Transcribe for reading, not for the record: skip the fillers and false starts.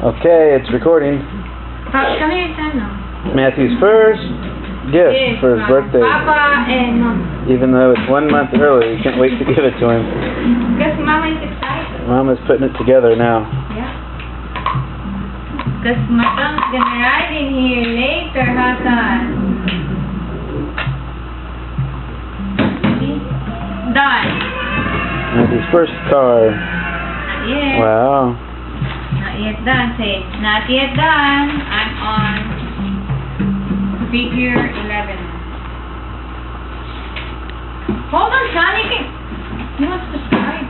Okay, it's recording. Come here, son. Matthew's first gift for his birthday. Papa and Mom. Even though it's 1 month early, you can't wait to give it to him. Because Mama is excited. Mama's putting it together now. Yeah. Because Matong's gonna ride in here later, huh, son? See? Done. Matthew's first car. Not yet. Wow. Not yet done. Say, not yet done. I'm on figure 11. Hold on, son. You want to start?